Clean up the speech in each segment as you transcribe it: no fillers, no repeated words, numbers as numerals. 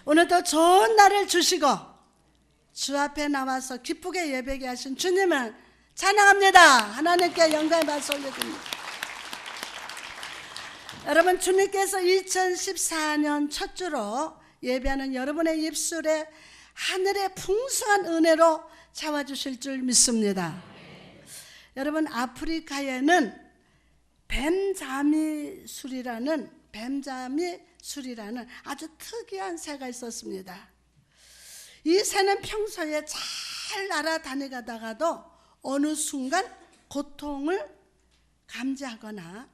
오늘도 좋은 날을 주시고 주 앞에 나와서 기쁘게 예배게 하신 주님을 찬양합니다. 하나님께 영광의 박수 올려드립니다. 여러분, 주님께서 2014년 첫 주로 예배하는 여러분의 입술에 하늘의 풍성한 은혜로 채워주실 줄 믿습니다. 여러분, 아프리카에는 뱀자미 술이라는 아주 특이한 새가 있었습니다. 이 새는 평소에 잘 날아다니다가도 어느 순간 고통을 감지하거나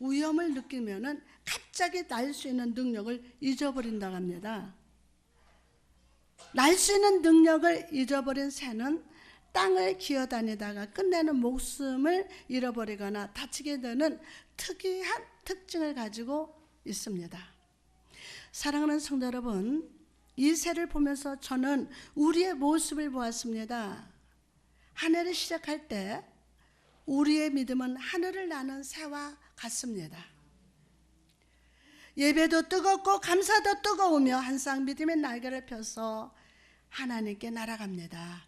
위험을 느끼면은 갑자기 날 수 있는 능력을 잊어버린다고 합니다. 날 수 있는 능력을 잊어버린 새는 땅을 기어다니다가 끝내는 목숨을 잃어버리거나 다치게 되는 특이한 특징을 가지고 있습니다. 사랑하는 성도 여러분, 이 새를 보면서 저는 우리의 모습을 보았습니다. 한 해를 시작할 때 우리의 믿음은 하늘을 나는 새와 같습니다. 예배도 뜨겁고 감사도 뜨거우며 항상 믿음의 날개를 펴서 하나님께 날아갑니다.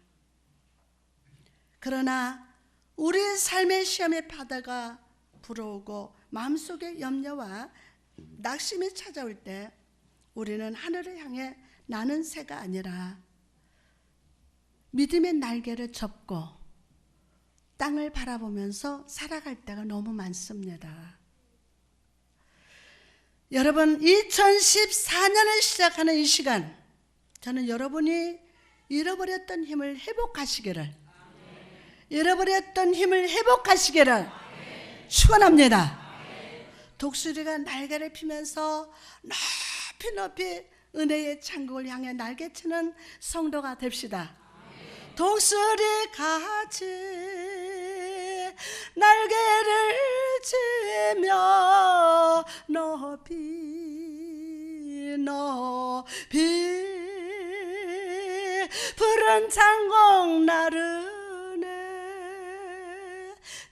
그러나 우리의 삶의 시험의 바다가 불어오고 마음속에 염려와 낙심이 찾아올 때 우리는 하늘을 향해 나는 새가 아니라 믿음의 날개를 접고 땅을 바라보면서 살아갈 때가 너무 많습니다. 여러분, 2014년을 시작하는 이 시간, 저는 여러분이 잃어버렸던 힘을 회복하시기를, 잃어버렸던 힘을 회복하시기를 축원합니다. 독수리가 날개를 피면서 높이 높이 은혜의 천국을 향해 날개치는 성도가 됩시다. 독수리 같이 날개를 치며 높이 푸른 창공 나르네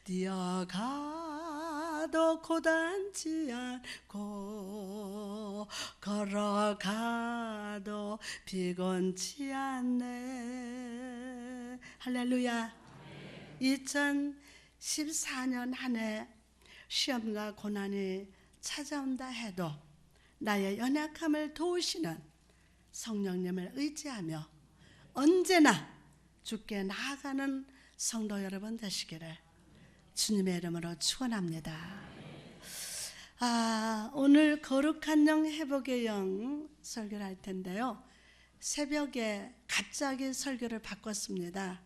뛰어가도 고단지 않고 걸어가도 피곤치 않네. 할렐루야. 2014년 한 해 시험과 고난이 찾아온다 해도 나의 연약함을 도우시는 성령님을 의지하며 언제나 주께 나아가는 성도 여러분 되시기를 주님의 이름으로 축원합니다. 오늘 거룩한 영 회복의 영 설교를 할 텐데요, 새벽에 갑자기 설교를 바꿨습니다.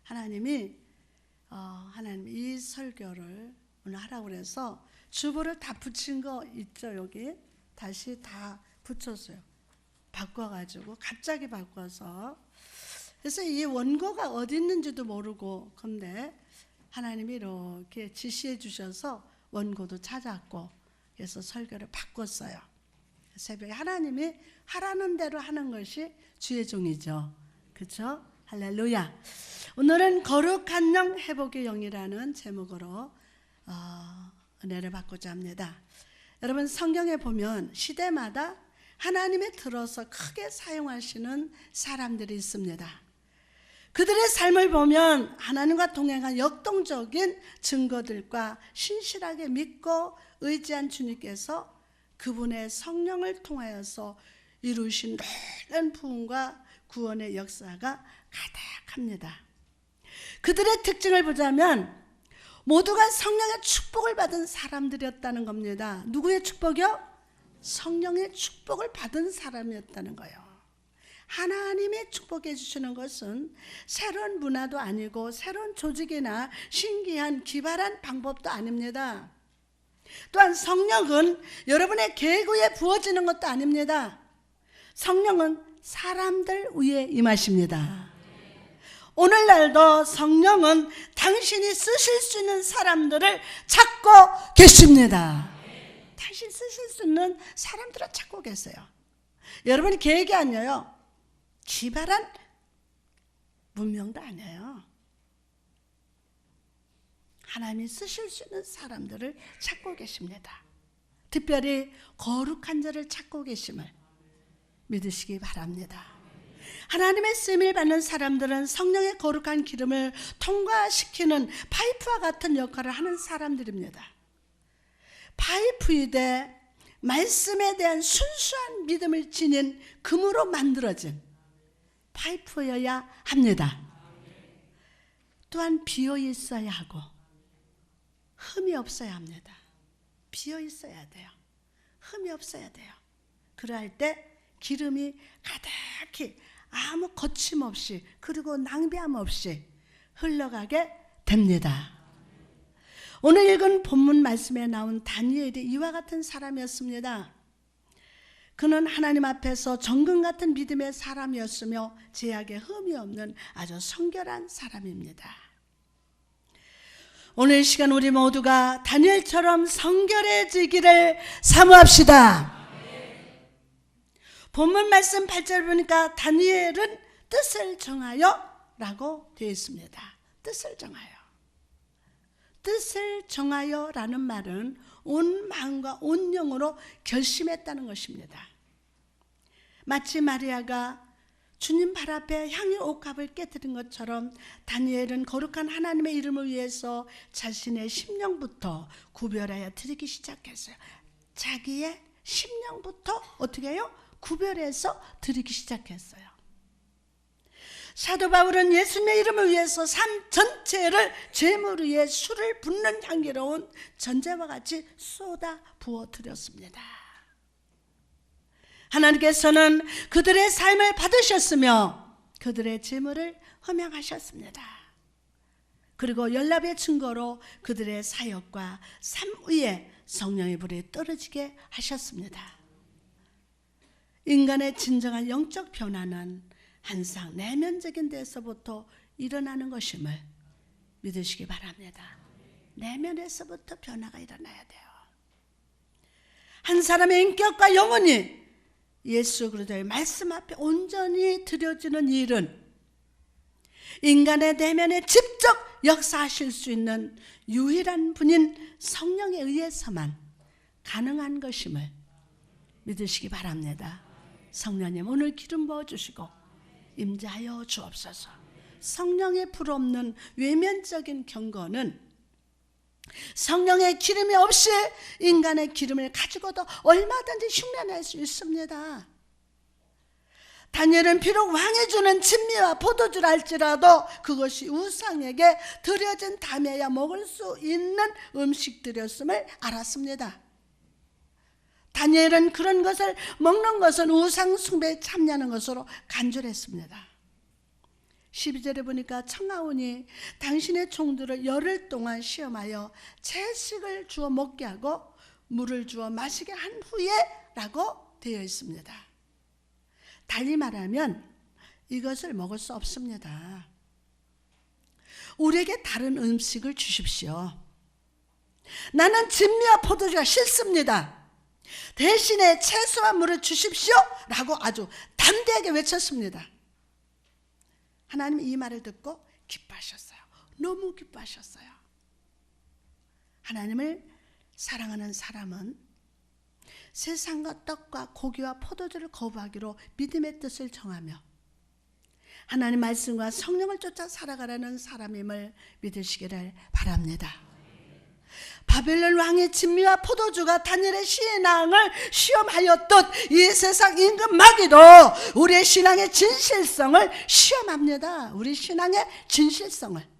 하나님 이 설교를 오늘 하라고 그래서 주보를 다 붙인 거 있죠. 여기 다시 다 붙였어요. 바꿔가지고 갑자기 바꿔서, 그래서 이 원고가 어디 있는지도 모르고, 근데 하나님이 이렇게 지시해 주셔서 원고도 찾았고, 그래서 설교를 바꿨어요. 새벽에 하나님이 하라는 대로 하는 것이 주의 종이죠. 그렇죠? 할렐루야. 오늘은 거룩한 영 회복의 영이라는 제목으로 은혜를 받고자 합니다. 여러분, 성경에 보면 시대마다 하나님의 들어서 크게 사용하시는 사람들이 있습니다. 그들의 삶을 보면 하나님과 동행한 역동적인 증거들과 신실하게 믿고 의지한 주님께서 그분의 성령을 통하여서 이루신 놀라운 부흥과 구원의 역사가 가득합니다. 그들의 특징을 보자면 모두가 성령의 축복을 받은 사람들이었다는 겁니다. 누구의 축복이요? 성령의 축복을 받은 사람이었다는 거예요. 하나님의 축복해 주시는 것은 새로운 문화도 아니고 새로운 조직이나 신기한 기발한 방법도 아닙니다. 또한 성령은 여러분의 계획에 부어지는 것도 아닙니다. 성령은 사람들 위에 임하십니다. 오늘날도 성령은 당신이 쓰실 수 있는 사람들을 찾고 계십니다. 당신 쓰실 수 있는 사람들을 찾고 계세요. 여러분이 계획이 아니에요. 기발한 문명도 아니에요. 하나님이 쓰실 수 있는 사람들을 찾고 계십니다. 특별히 거룩한 자를 찾고 계심을 믿으시기 바랍니다. 하나님의 쓰임을 받는 사람들은 성령의 거룩한 기름을 통과시키는 파이프와 같은 역할을 하는 사람들입니다. 파이프이되 말씀에 대한 순수한 믿음을 지닌 금으로 만들어진 파이프여야 합니다. 또한 비어 있어야 하고 흠이 없어야 합니다. 비어 있어야 돼요. 흠이 없어야 돼요. 그러할 때 기름이 가득히 아무 거침없이 그리고 낭비함 없이 흘러가게 됩니다. 오늘 읽은 본문 말씀에 나온 다니엘이 이와 같은 사람이었습니다. 그는 하나님 앞에서 정금 같은 믿음의 사람이었으며 제약에 흠이 없는 아주 성결한 사람입니다. 오늘 시간 우리 모두가 다니엘처럼 성결해지기를 사모합시다. 본문 말씀 8절 보니까 다니엘은 뜻을 정하여 라고 되어 있습니다. 뜻을 정하여. 뜻을 정하여 라는 말은 온 마음과 온 영으로 결심했다는 것입니다. 마치 마리아가 주님 발 앞에 향유 옥합을 깨뜨린 것처럼 다니엘은 거룩한 하나님의 이름을 위해서 자신의 심령부터 구별하여 드리기 시작했어요. 자기의 심령부터 어떻게 해요? 구별해서 드리기 시작했어요. 사도 바울은 예수님의 이름을 위해서 삶 전체를 제물 위에 술을 붓는 향기로운 전제와 같이 쏟아 부어 드렸습니다. 하나님께서는 그들의 삶을 받으셨으며 그들의 제물을 허명하셨습니다. 그리고 연락의 증거로 그들의 사역과 삶 위에 성령의 불이 떨어지게 하셨습니다. 인간의 진정한 영적 변화는 항상 내면적인 데서부터 일어나는 것임을 믿으시기 바랍니다. 내면에서부터 변화가 일어나야 돼요. 한 사람의 인격과 영혼이 예수 그리스도의 말씀 앞에 온전히 드려지는 일은 인간의 내면에 직접 역사하실 수 있는 유일한 분인 성령에 의해서만 가능한 것임을 믿으시기 바랍니다. 성령님 오늘 기름 부어주시고 임재하여 주옵소서. 성령의 불 없는 외면적인 경건은 성령의 기름이 없이 인간의 기름을 가지고도 얼마든지 흉내낼 수 있습니다. 다니엘은 비록 왕이 주는 진미와 포도주를 할지라도 그것이 우상에게 드려진 다음에야 먹을 수 있는 음식들이었음을 알았습니다. 다니엘은 그런 것을 먹는 것은 우상 숭배에 참여하는 것으로 간절했습니다. 12절에 보니까 청하오니 당신의 종들을 열흘 동안 시험하여 채식을 주어 먹게 하고 물을 주어 마시게 한 후에 라고 되어 있습니다. 달리 말하면 이것을 먹을 수 없습니다. 우리에게 다른 음식을 주십시오. 나는 진미와 포도주가 싫습니다. 대신에 채소와 물을 주십시오 라고 아주 담대하게 외쳤습니다. 하나님이 이 말을 듣고 기뻐하셨어요. 너무 기뻐하셨어요. 하나님을 사랑하는 사람은 세상과 떡과 고기와 포도주를 거부하기로 믿음의 뜻을 정하며 하나님 말씀과 성령을 쫓아 살아가라는 사람임을 믿으시기를 바랍니다. 바벨론 왕의 진미와 포도주가 다니엘의 신앙을 시험하였듯 이 세상 임금 마귀도 우리의 신앙의 진실성을 시험합니다. 우리 신앙의 진실성을.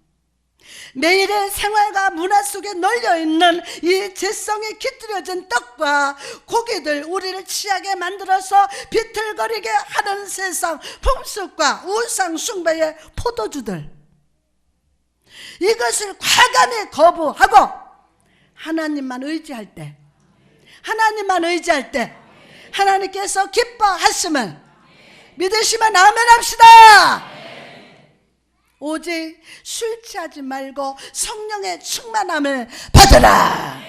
매일의 생활과 문화 속에 널려있는 이 재성에 깃들여진 떡과 고기들, 우리를 취하게 만들어서 비틀거리게 하는 세상 풍습과 우상 숭배의 포도주들, 이것을 과감히 거부하고 하나님만 의지할 때, 하나님만 의지할 때 하나님께서 기뻐하심을 믿으시면 아멘합시다. 오직 술 취하지 말고 성령의 충만함을 받으라.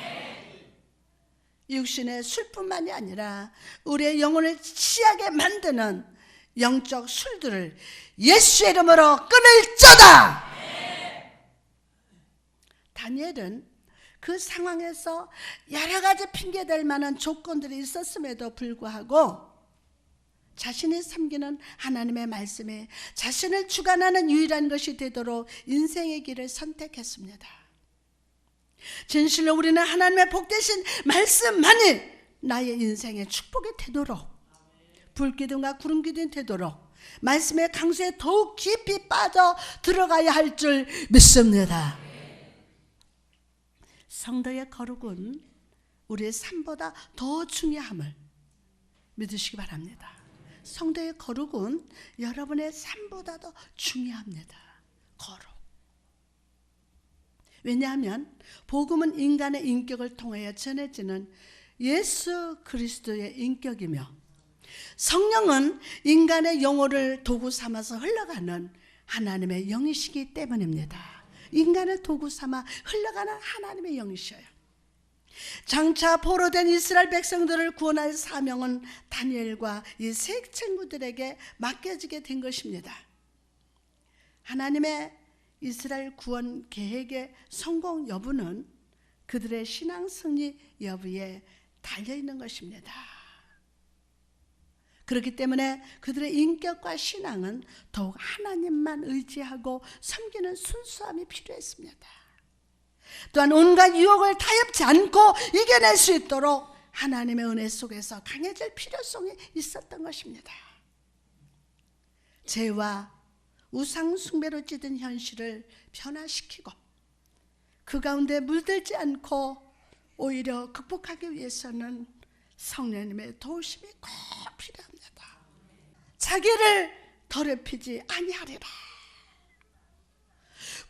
육신의 술뿐만이 아니라 우리의 영혼을 취하게 만드는 영적 술들을 예수의 이름으로 끊을지어다. 다니엘은 그 상황에서 여러 가지 핑계댈 만한 조건들이 있었음에도 불구하고 자신이 섬기는 하나님의 말씀에 자신을 주관하는 유일한 것이 되도록 인생의 길을 선택했습니다. 진실로 우리는 하나님의 복되신 말씀만이 나의 인생의 축복이 되도록, 불기둥과 구름기둥이 되도록 말씀의 강수에 더욱 깊이 빠져 들어가야 할 줄 믿습니다. 성도의 거룩은 우리의 삶보다 더 중요함을 믿으시기 바랍니다. 성도의 거룩은 여러분의 삶보다 더 중요합니다. 거룩. 왜냐하면 복음은 인간의 인격을 통하여 전해지는 예수 그리스도의 인격이며, 성령은 인간의 영혼을 도구 삼아서 흘러가는 하나님의 영이시기 때문입니다. 인간을 도구 삼아 흘러가는 하나님의 영이셔요. 장차 포로된 이스라엘 백성들을 구원할 사명은 다니엘과 이 세 친구들에게 맡겨지게 된 것입니다. 하나님의 이스라엘 구원 계획의 성공 여부는 그들의 신앙 승리 여부에 달려있는 것입니다. 그렇기 때문에 그들의 인격과 신앙은 더욱 하나님만 의지하고 섬기는 순수함이 필요했습니다. 또한 온갖 유혹을 타협치 않고 이겨낼 수 있도록 하나님의 은혜 속에서 강해질 필요성이 있었던 것입니다. 죄와 우상 숭배로 찌든 현실을 변화시키고 그 가운데 물들지 않고 오히려 극복하기 위해서는 성령님의 도우심이 꼭 필요합니다. 자기를 더럽히지 아니하리라.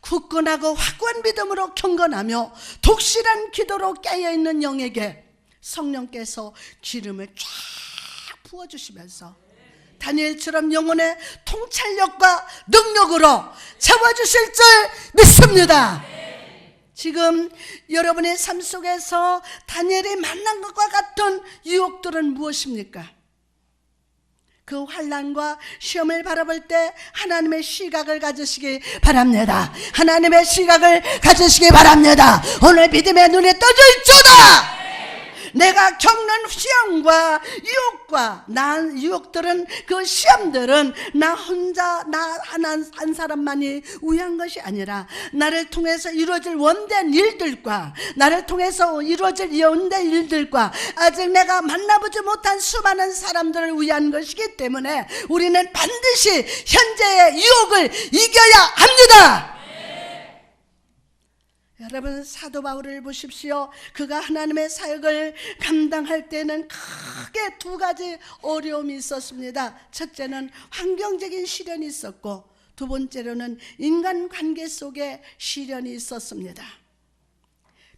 굳건하고 확고한 믿음으로 경건하며 독실한 기도로 깨어있는 영에게 성령께서 기름을 쫙 부어주시면서 다니엘처럼 영혼의 통찰력과 능력으로 채워주실 줄 믿습니다. 지금 여러분의 삶 속에서 다니엘이 만난 것과 같은 유혹들은 무엇입니까? 그 환난과 시험을 바라볼 때 하나님의 시각을 가지시기 바랍니다. 하나님의 시각을 가지시기 바랍니다. 오늘 믿음의 눈이 떠져 있도다. 내가 겪는 시험과 유혹과 유혹들은, 그 시험들은 나 혼자, 나 한 사람만이 위한 것이 아니라 나를 통해서 이루어질 원대한 일들과 나를 통해서 이루어질 원대한 일들과 아직 내가 만나보지 못한 수많은 사람들을 위한 것이기 때문에 우리는 반드시 현재의 유혹을 이겨야 합니다. 여러분, 사도 바울을 보십시오. 그가 하나님의 사역을 감당할 때는 크게 두 가지 어려움이 있었습니다. 첫째는 환경적인 시련이 있었고, 두 번째로는 인간관계 속에 시련이 있었습니다.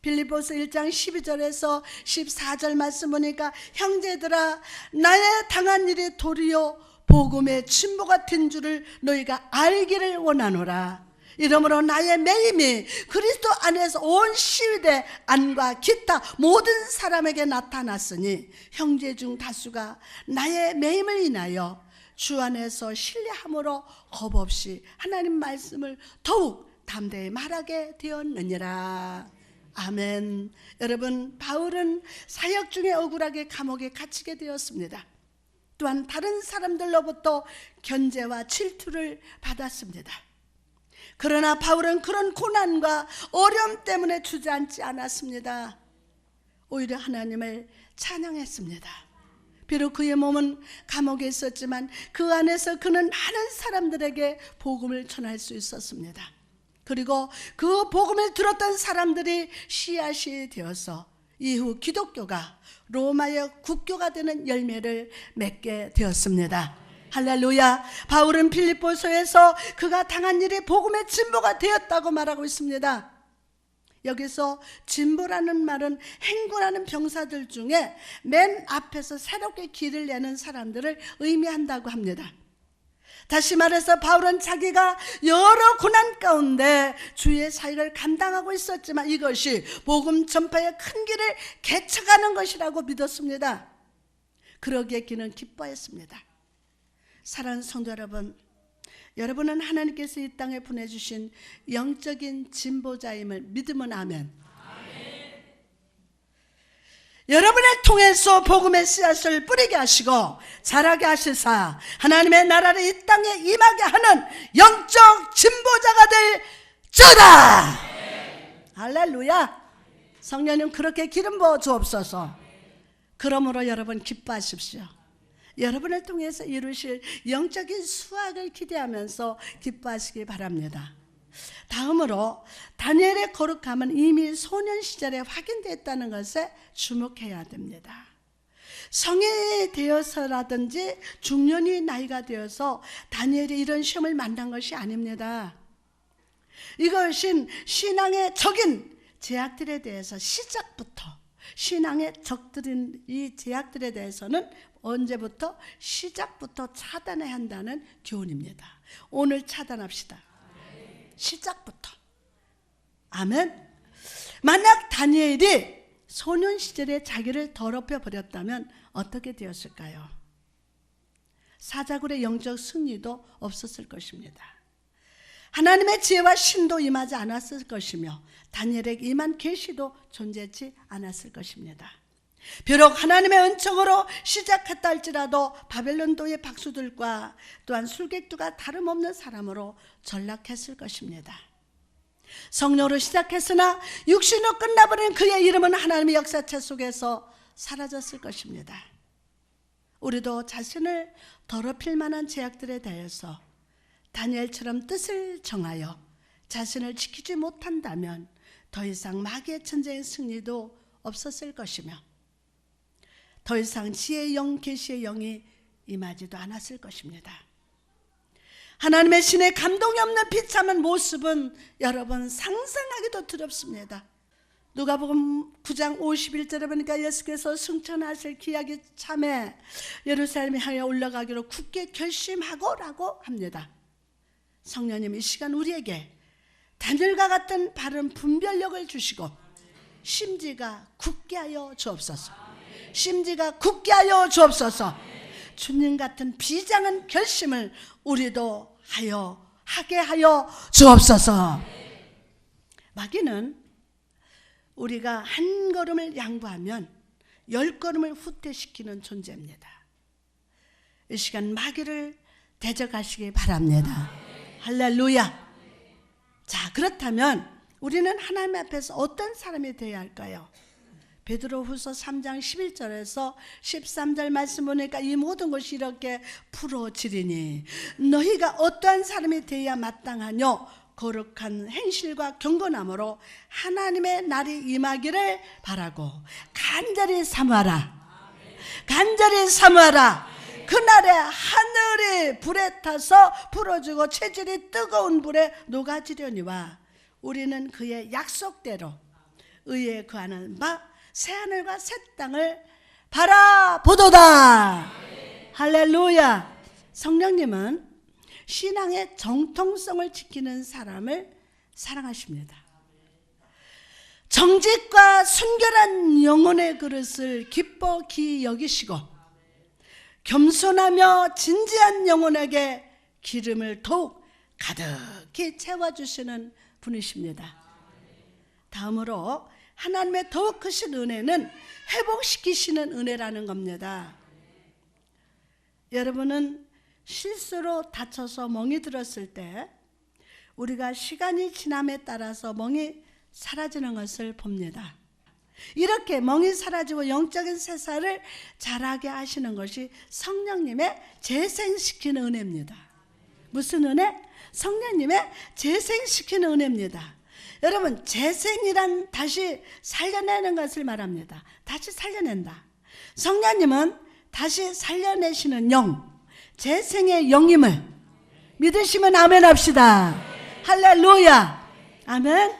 빌립보서 1장 12절에서 14절 말씀 보니까, 형제들아, 나의 당한 일이 도리어 복음의 진보 같은 줄을 너희가 알기를 원하노라. 이러므로 나의 매임이 그리스도 안에서 온 시위대 안과 기타 모든 사람에게 나타났으니 형제 중 다수가 나의 매임을 인하여 주 안에서 신뢰함으로 겁없이 하나님 말씀을 더욱 담대히 말하게 되었느니라. 아멘. 여러분, 바울은 사역 중에 억울하게 감옥에 갇히게 되었습니다. 또한 다른 사람들로부터 견제와 질투를 받았습니다. 그러나 바울은 그런 고난과 어려움 때문에 주저앉지 않았습니다. 오히려 하나님을 찬양했습니다. 비록 그의 몸은 감옥에 있었지만 그 안에서 그는 많은 사람들에게 복음을 전할 수 있었습니다. 그리고 그 복음을 들었던 사람들이 씨앗이 되어서 이후 기독교가 로마의 국교가 되는 열매를 맺게 되었습니다. 할렐루야. 바울은 빌립보서에서 그가 당한 일이 복음의 진보가 되었다고 말하고 있습니다. 여기서 진보라는 말은 행군하는 병사들 중에 맨 앞에서 새롭게 길을 내는 사람들을 의미한다고 합니다. 다시 말해서 바울은 자기가 여러 고난 가운데 주의 사역을 감당하고 있었지만 이것이 복음 전파의 큰 길을 개척하는 것이라고 믿었습니다. 그러기에 그는 기뻐했습니다. 사랑하는 성도 여러분, 여러분은 하나님께서 이 땅에 보내주신 영적인 진보자임을 믿으면 아멘. 여러분을 통해서 복음의 씨앗을 뿌리게 하시고 자라게 하시사 하나님의 나라를 이 땅에 임하게 하는 영적 진보자가 될 저다. 할렐루야. 성령님 그렇게 기름 부어 주옵소서. 그러므로 여러분 기뻐하십시오. 여러분을 통해서 이루실 영적인 수확을 기대하면서 기뻐하시기 바랍니다. 다음으로 다니엘의 거룩함은 이미 소년 시절에 확인됐다는 것에 주목해야 됩니다. 성인이 되어서라든지 중년이 나이가 되어서 다니엘이 이런 시험을 만난 것이 아닙니다. 이것은 신앙의 적인 제약들에 대해서 시작부터, 신앙의 적들인 이 제약들에 대해서는 언제부터? 시작부터 차단해야 한다는 교훈입니다. 오늘 차단합시다. 시작부터. 아멘. 만약 다니엘이 소년 시절에 자기를 더럽혀 버렸다면 어떻게 되었을까요? 사자굴의 영적 승리도 없었을 것입니다. 하나님의 지혜와 신도 임하지 않았을 것이며 다니엘에게 임한 계시도 존재하지 않았을 것입니다. 비록 하나님의 은총으로 시작했다 할지라도 바벨론도의 박수들과 또한 술객들과 다름없는 사람으로 전락했을 것입니다. 성령으로 시작했으나 육신으로 끝나버린 그의 이름은 하나님의 역사책 속에서 사라졌을 것입니다. 우리도 자신을 더럽힐 만한 제약들에 대해서 다니엘처럼 뜻을 정하여 자신을 지키지 못한다면 더 이상 마귀의 천재의 승리도 없었을 것이며 더 이상 지혜의 영, 계시의 영이 임하지도 않았을 것입니다. 하나님의 신의 감동이 없는 비참한 모습은 여러분 상상하기도 두렵습니다. 누가복음 9장 51절에 보니까 예수께서 승천하실 기약이 참에 예루살렘에 향해 올라가기로 굳게 결심하고 라고 합니다. 성령님 이 시간 우리에게 다니엘과 같은 바른 분별력을 주시고 심지가 굳게 하여 주옵소서. 심지가 굳게 하여 주옵소서. 주님 같은 비장한 결심을 우리도 하게 하여 주옵소서. 마귀는 우리가 한 걸음을 양보하면 10걸음을 후퇴시키는 존재입니다. 이 시간 마귀를 대적하시기 바랍니다. 할렐루야. 자, 그렇다면 우리는 하나님 앞에서 어떤 사람이 되어야 할까요? 베드로후서 3장 11절에서 13절 말씀 보니까 이 모든 것이 이렇게 풀어지리니 너희가 어떠한 사람이 되어야 마땅하뇨? 거룩한 행실과 경건함으로 하나님의 날이 임하기를 바라고 간절히 사모하라. 간절히 사모하라. 그날에 하늘이 불에 타서 불어주고 체질이 뜨거운 불에 녹아지려니와 우리는 그의 약속대로 의에 거하는 바 새하늘과 새 땅을 바라보도다. 할렐루야. 성령님은 신앙의 정통성을 지키는 사람을 사랑하십니다. 정직과 순결한 영혼의 그릇을 기뻐 기이 여기시고 겸손하며 진지한 영혼에게 기름을 더욱 가득히 채워주시는 분이십니다. 다음으로 하나님의 더욱 크신 은혜는 회복시키시는 은혜라는 겁니다. 여러분은 실수로 다쳐서 멍이 들었을 때 우리가 시간이 지남에 따라서 멍이 사라지는 것을 봅니다. 이렇게 멍이 사라지고 영적인 새살을 자라게 하시는 것이 성령님의 재생시키는 은혜입니다. 무슨 은혜? 성령님의 재생시키는 은혜입니다. 여러분, 재생이란 다시 살려내는 것을 말합니다. 다시 살려낸다. 성령님은 다시 살려내시는 영, 재생의 영임을 믿으시면 아멘 합시다. 할렐루야. 아멘.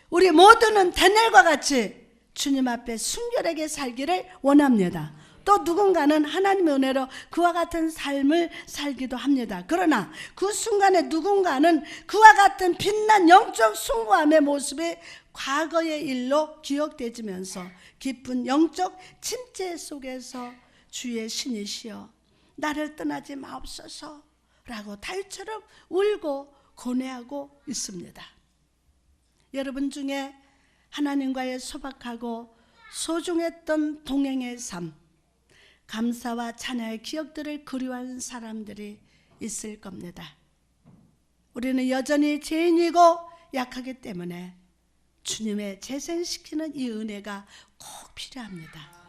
우리 모두는 다니엘과 같이 주님 앞에 순결하게 살기를 원합니다. 또 누군가는 하나님의 은혜로 그와 같은 삶을 살기도 합니다. 그러나 그 순간에 누군가는 그와 같은 빛난 영적 숭고함의 모습이 과거의 일로 기억되지면서 깊은 영적 침체 속에서 주의 신이시여 나를 떠나지 마옵소서 라고 다윗처럼 울고 고뇌하고 있습니다. 여러분 중에 하나님과의 소박하고 소중했던 동행의 삶, 감사와 찬양의 기억들을 그리워하는 사람들이 있을 겁니다. 우리는 여전히 죄인이고 약하기 때문에 주님의 재생시키는 이 은혜가 꼭 필요합니다.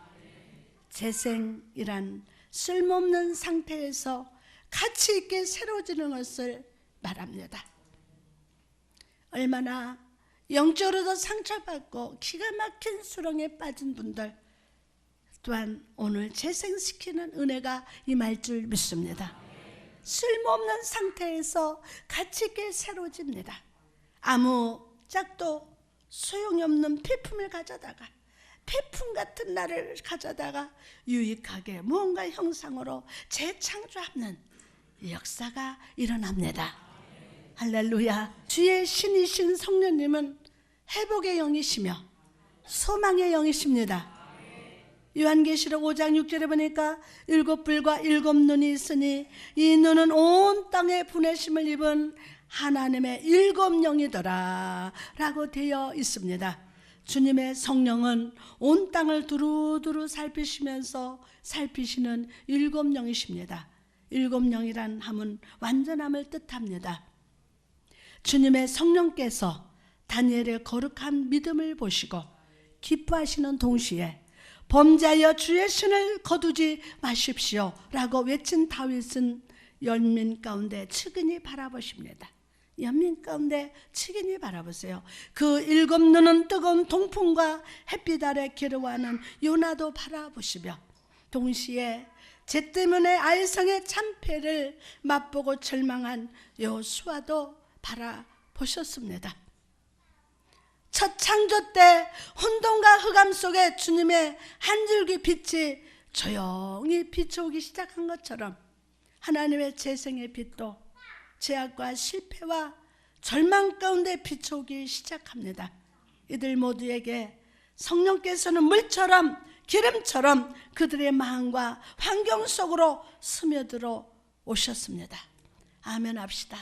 재생이란 쓸모없는 상태에서 가치 있게 새로워지는 것을 말합니다. 얼마나 영적으로도 상처받고 기가 막힌 수렁에 빠진 분들 또한 오늘 재생시키는 은혜가 임할 줄 믿습니다. 쓸모없는 상태에서 가치 있게 새로워집니다. 아무 짝도 소용이 없는 폐품을 가져다가, 폐품 같은 나를 가져다가 유익하게 무언가 형상으로 재창조하는 역사가 일어납니다. 할렐루야. 주의 신이신 성령님은 회복의 영이시며 소망의 영이십니다. 요한계시록 5장 6절에 보니까 7불과 7눈이 있으니 이 눈은 온 땅에 보내심을 입은 하나님의 7영이더라 라고 되어 있습니다. 주님의 성령은 온 땅을 두루두루 살피시면서 살피시는 7영이십니다. 7영이란 함은 완전함을 뜻합니다. 주님의 성령께서 다니엘의 거룩한 믿음을 보시고 기뻐하시는 동시에 범죄하여 주의 신을 거두지 마십시오 라고 외친 다윗은 연민 가운데 측은히 바라보십니다. 연민 가운데 측은히 바라보세요. 그 7눈은 뜨거운 동풍과 햇빛 아래 괴로워하는 요나도 바라보시며 동시에 죄 때문에 아이성의 참패를 맛보고 절망한 여호수아도 바라보셨습니다. 첫 창조 때 혼돈과 흑암 속에 주님의 한 줄기 빛이 조용히 비춰오기 시작한 것처럼 하나님의 재생의 빛도 죄악과 실패와 절망 가운데 비춰오기 시작합니다. 이들 모두에게 성령께서는 물처럼 기름처럼 그들의 마음과 환경 속으로 스며들어 오셨습니다. 아멘 합시다.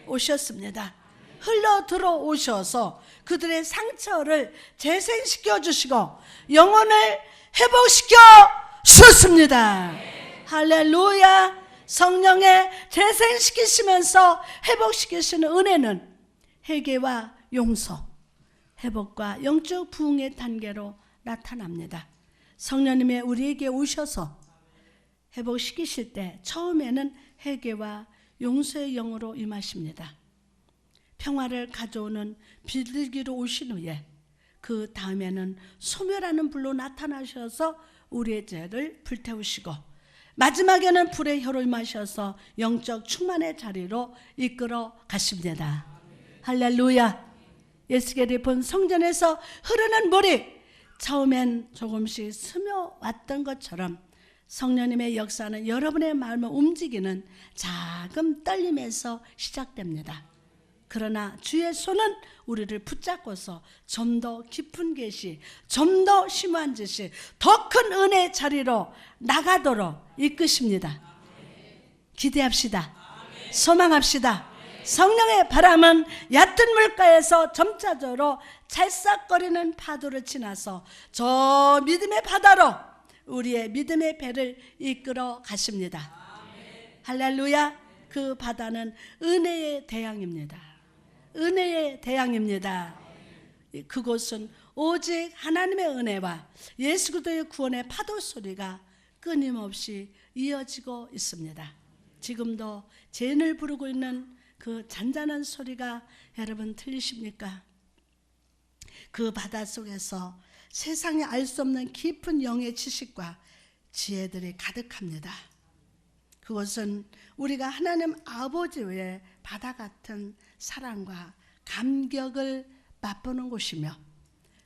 오셨습니다. 흘러 들어오셔서 그들의 상처를 재생시켜 주시고 영혼을 회복시켜 주셨습니다. 할렐루야. 성령의 재생시키시면서 회복시키시는 은혜는 회개와 용서, 회복과 영적 부흥의 단계로 나타납니다. 성령님이 우리에게 오셔서 회복시키실 때 처음에는 회개와 용서의 영으로 임하십니다. 평화를 가져오는 비둘기로 오신 후에 그 다음에는 소멸하는 불로 나타나셔서 우리의 죄를 불태우시고 마지막에는 불의 혀로 임하셔서 영적 충만의 자리로 이끌어 가십니다. 할렐루야. 에스겔이 본 성전에서 흐르는 물이 처음엔 조금씩 스며왔던 것처럼 성령님의 역사는 여러분의 마음을 움직이는 작은 떨림에서 시작됩니다. 그러나 주의 손은 우리를 붙잡고서 좀 더 깊은 계시, 좀 더 심한 짓이 더 큰 은혜의 자리로 나가도록 이끄십니다. 기대합시다. 소망합시다. 성령의 바람은 얕은 물가에서 점차적으로 찰싹거리는 파도를 지나서 저 믿음의 바다로 우리의 믿음의 배를 이끌어 가십니다. 할렐루야. 그 바다는 은혜의 대양입니다. 은혜의 대양입니다. 그곳은 오직 하나님의 은혜와 예수 그리스도의 구원의 파도 소리가 끊임없이 이어지고 있습니다. 지금도 죄인을 부르고 있는 그 잔잔한 소리가 여러분 들리십니까? 그 바다 속에서 세상에 알 수 없는 깊은 영의 지식과 지혜들이 가득합니다. 그것은 우리가 하나님 아버지 외에 바다 같은 사랑과 감격을 맛보는 곳이며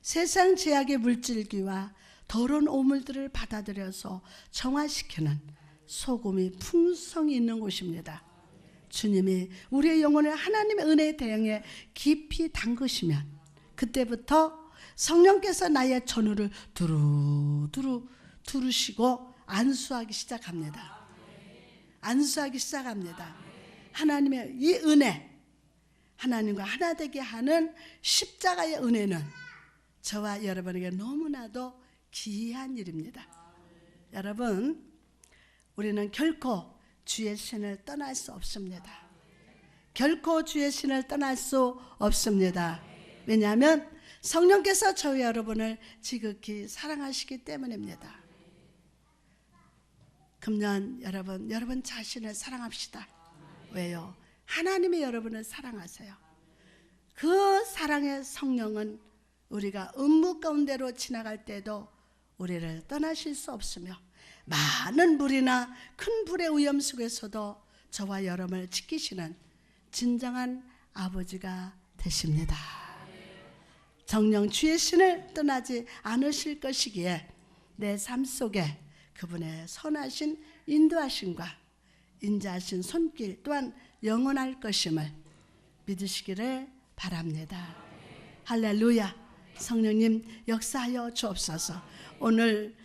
세상 제약의 물질기와 더러운 오물들을 받아들여서 정화시키는 소금이 풍성히 있는 곳입니다. 주님이 우리의 영혼을 하나님의 은혜에 대항해 깊이 담그시면 그때부터 성령께서 나의 전우를 두루두루 두르시고 안수하기 시작합니다. 안수하기 시작합니다. 하나님의 이 은혜, 하나님과 하나 되게 하는 십자가의 은혜는 저와 여러분에게 너무나도 귀한 일입니다. 여러분, 우리는 결코 주의 신을 떠날 수 없습니다. 결코 주의 신을 떠날 수 없습니다. 왜냐하면 성령께서 저와 여러분을 지극히 사랑하시기 때문입니다. 금년 여러분 자신을 사랑합시다. 왜요? 하나님이 여러분을 사랑하세요. 그 사랑의 성령은 우리가 음부 가운데로 지나갈 때도 우리를 떠나실 수 없으며 많은 불이나 큰 불의 위험 속에서도 저와 여러분을 지키시는 진정한 아버지가 되십니다. 정녕 주의 신을 떠나지 않으실 것이기에 내 삶 속에 그분의 선하신 인도하심과 인자하신 손길 또한 영원할 것임을 믿으시기를 바랍니다. 할렐루야. 성령님 역사하여 주옵소서. 오늘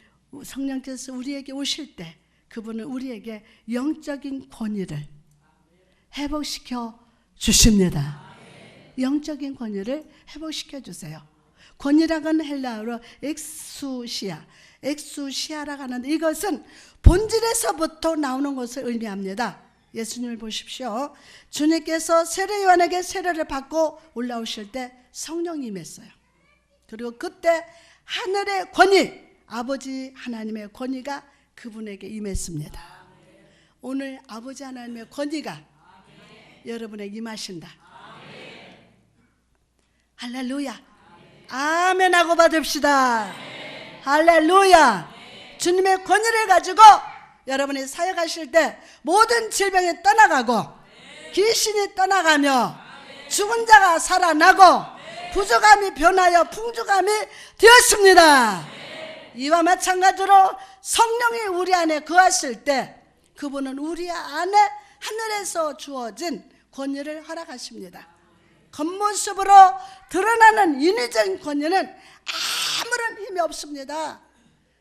성령께서 우리에게 오실 때 그분은 우리에게 영적인 권위를 회복시켜 주십니다. 영적인 권위를 회복시켜 주세요. 권위라는 헬라어로 엑수시아라고 하는데 이것은 본질에서부터 나오는 것을 의미합니다. 예수님을 보십시오. 주님께서 세례 요한에게 세례를 받고 올라오실 때 성령이 임했어요. 그리고 그때 하늘의 권위, 아버지 하나님의 권위가 그분에게 임했습니다. 오늘 아버지 하나님의 권위가 여러분에게 임하신다. 할렐루야. 아멘 하고 받읍시다. 할렐루야. 주님의 권위를 가지고 여러분이 사역하실 때 모든 질병이 떠나가고 귀신이 떠나가며 죽은 자가 살아나고 부족함이 변하여 풍족함이 되었습니다. 이와 마찬가지로 성령이 우리 안에 거하실 때 그분은 우리 안에 하늘에서 주어진 권위를 허락하십니다. 겉모습으로 드러나는 인위적인 권위는 아무런 힘이 없습니다.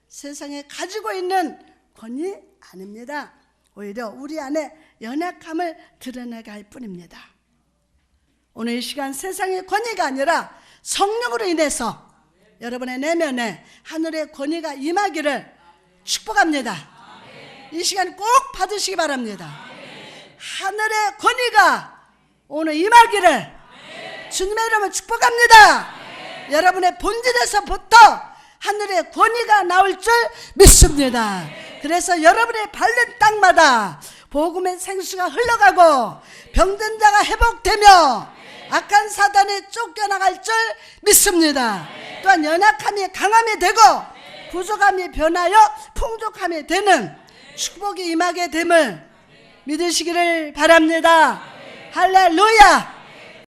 세상에 가지고 있는 권위 아닙니다. 오히려 우리 안에 연약함을 드러내게 할 뿐입니다. 오늘 이 시간 세상의 권위가 아니라 성령으로 인해서 여러분의 내면에 하늘의 권위가 임하기를 축복합니다. 이 시간 꼭 받으시기 바랍니다. 하늘의 권위가 오늘 임하기를 주님의 이름으로 축복합니다. 여러분의 본질에서부터 하늘의 권위가 나올 줄 믿습니다. 그래서 여러분의 밟는 땅마다 복음의 생수가 흘러가고 병든 자가 회복되며 악한 사단에 쫓겨나갈 줄 믿습니다. 또한 연약함이 강함이 되고 부족함이 변하여 풍족함이 되는 축복이 임하게 됨을 믿으시기를 바랍니다. 할렐루야.